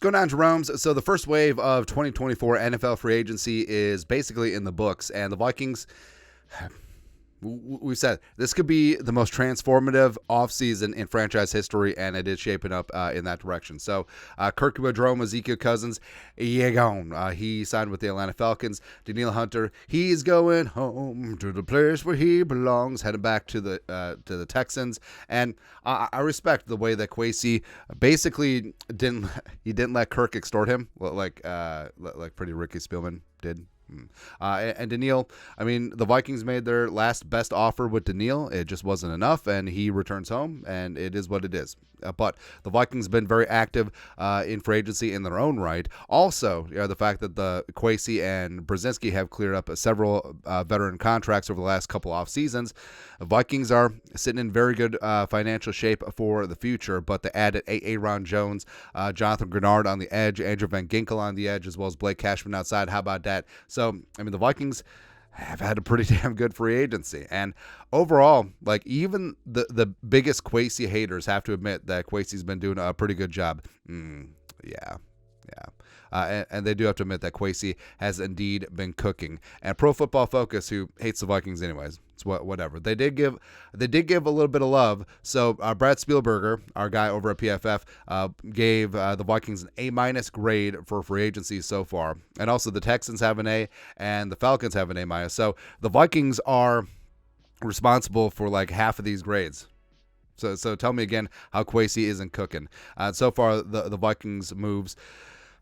going on, Jerome's? So the first wave of 2024 NFL free agency is basically in the books, and the Vikings, we said this could be the most transformative offseason in franchise history, and it is shaping up in that direction. So Kirk Jerome, Ezekiel Cousins, gone. He signed with the Atlanta Falcons. Danielle Hunter, he's going home to the place where he belongs, heading back to the Texans. And I respect the way that Kwesi basically didn't let Kirk extort him like pretty Ricky Spielman did. And Daniil, I mean, the Vikings made their last best offer with Daniil. It just wasn't enough, and he returns home, and it is what it is. But the Vikings have been very active in free agency in their own right. Also, the fact that the Kwesi and Brzezinski have cleared up several veteran contracts over the last couple off seasons. The Vikings are sitting in very good financial shape for the future, but they added Aaron Jones, Jonathan Grenard on the edge, Andrew Van Ginkel on the edge, as well as Blake Cashman outside. How about that? So, I mean, the Vikings have had a pretty damn good free agency. And overall, like, even the biggest Kwesi haters have to admit that Kwesi's been doing a pretty good job. Yeah. And they do have to admit that Kwesi has indeed been cooking. And Pro Football Focus, who hates the Vikings anyways, it's whatever. They did give a little bit of love. So Brad Spielberger, our guy over at PFF, gave the Vikings an A- grade for free agency so far. And also the Texans have an A, and the Falcons have an A-. So the Vikings are responsible for like half of these grades. So tell me again how Kwesi isn't cooking. So far, the Vikings moves.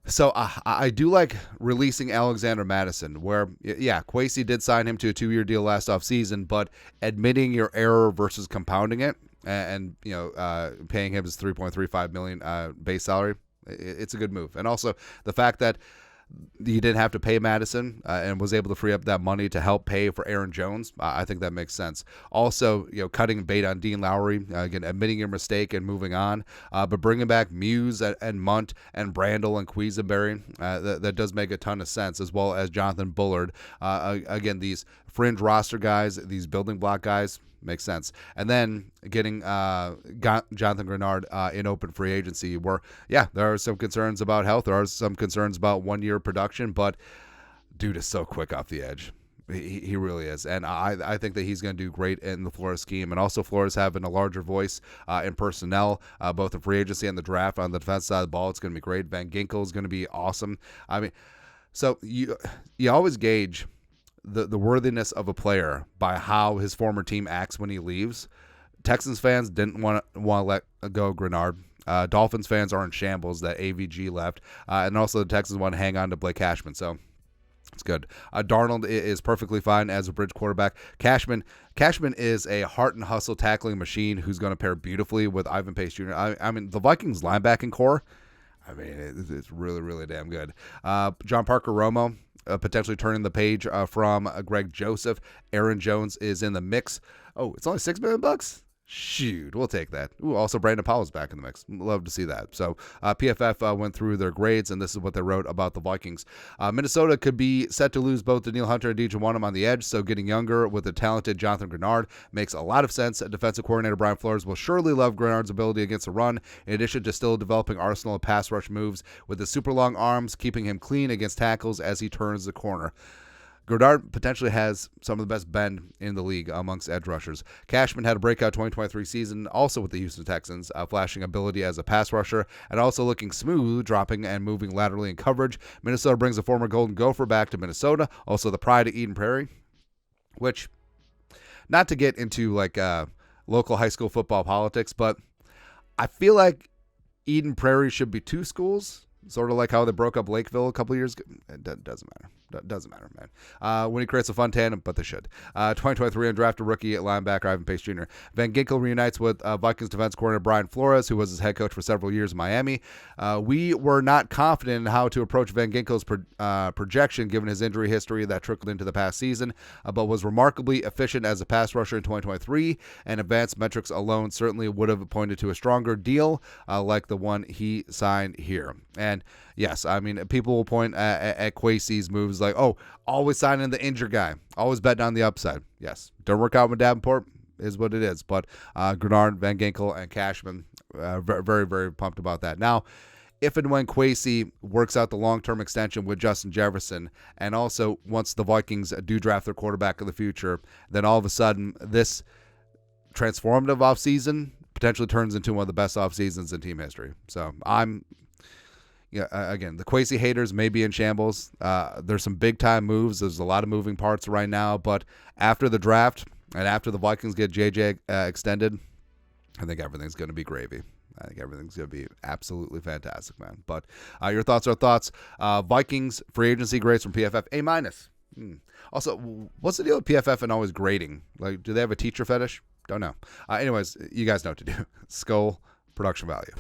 So I do like releasing Alexander Madison, where, Kwesi did sign him to a 2-year deal last offseason, but admitting your error versus compounding it and paying him his $3.35 million base salary, it's a good move. And also the fact that you didn't have to pay Madison and was able to free up that money to help pay for Aaron Jones. I think that makes sense. Also, cutting bait on Dean Lowry, again, admitting your mistake and moving on, but bringing back Muse and Munt and Brandel and Quisenberry, that does make a ton of sense, as well as Jonathan Bullard. Again, these fringe roster guys, these building block guys, makes sense. And then getting Jonathan Grenard in open free agency, where, there are some concerns about health. There are some concerns about 1-year production, but dude is so quick off the edge. He really is. And I think that he's going to do great in the Flores scheme. And also Flores having a larger voice in personnel, both in free agency and the draft on the defense side of the ball. It's going to be great. Van Ginkel is going to be awesome. I mean, so you always gauge the worthiness of a player by how his former team acts when he leaves. Texans fans didn't want to let go Grenard. Dolphins fans are in shambles that AVG left. And also the Texans want to hang on to Blake Cashman. So it's good. Darnold is perfectly fine as a bridge quarterback. Cashman is a heart and hustle tackling machine who's going to pair beautifully with Ivan Pace Jr. I mean, the Vikings linebacking core, I mean, it's really, really damn good. John Parker Romo, potentially turning the page from Greg Joseph. Aaron Jones is in the mix. Oh, it's only $6 million? Shoot, we'll take that. Ooh, also Brandon Powell's back in the mix. Love to see that. So PFF went through their grades, and this is what they wrote about the Vikings. Minnesota could be set to lose both Danielle Hunter and DJ Wonnum on the edge, so getting younger with the talented Jonathan Grenard makes a lot of sense. Defensive coordinator Brian Flores will surely love Grenard's ability against the run, in addition to still developing arsenal of pass rush moves with his super long arms, keeping him clean against tackles as he turns the corner. Grenard potentially has some of the best bend in the league amongst edge rushers. Cashman had a breakout 2023 season, also with the Houston Texans, flashing ability as a pass rusher, and also looking smooth, dropping and moving laterally in coverage. Minnesota brings a former Golden Gopher back to Minnesota, also the pride of Eden Prairie, which, not to get into like local high school football politics, but I feel like Eden Prairie should be 2 schools, sort of like how they broke up Lakeville a couple years ago. It doesn't matter. Doesn't matter, man. When he creates a fun tandem, but they should. 2023 undrafted rookie at linebacker Ivan Pace Jr. Van Ginkel reunites with Vikings defense coordinator Brian Flores, who was his head coach for several years in Miami. We were not confident in how to approach Van Ginkel's projection given his injury history that trickled into the past season, but was remarkably efficient as a pass rusher in 2023, and advanced metrics alone certainly would have pointed to a stronger deal like the one he signed here. And yes, I mean, people will point at Kwesi's moves like, oh, always signing the injured guy, always betting on the upside. Yes, don't work out with Davenport is what it is. But Grenard, Van Ginkel, and Cashman, very, very pumped about that. Now, if and when Kwesi works out the long-term extension with Justin Jefferson, and also once the Vikings do draft their quarterback of the future, then all of a sudden this transformative offseason potentially turns into one of the best offseasons in team history. So again, the Kwesi haters may be in shambles. There's some big-time moves. There's a lot of moving parts right now, but after the draft and after the Vikings get JJ extended, I think everything's going to be gravy. I think everything's going to be absolutely fantastic, man. But your thoughts are thoughts. Vikings free agency grades from PFF, A-. Also, what's the deal with PFF and always grading? Like, do they have a teacher fetish? Don't know. Anyways, you guys know what to do. Skull production value.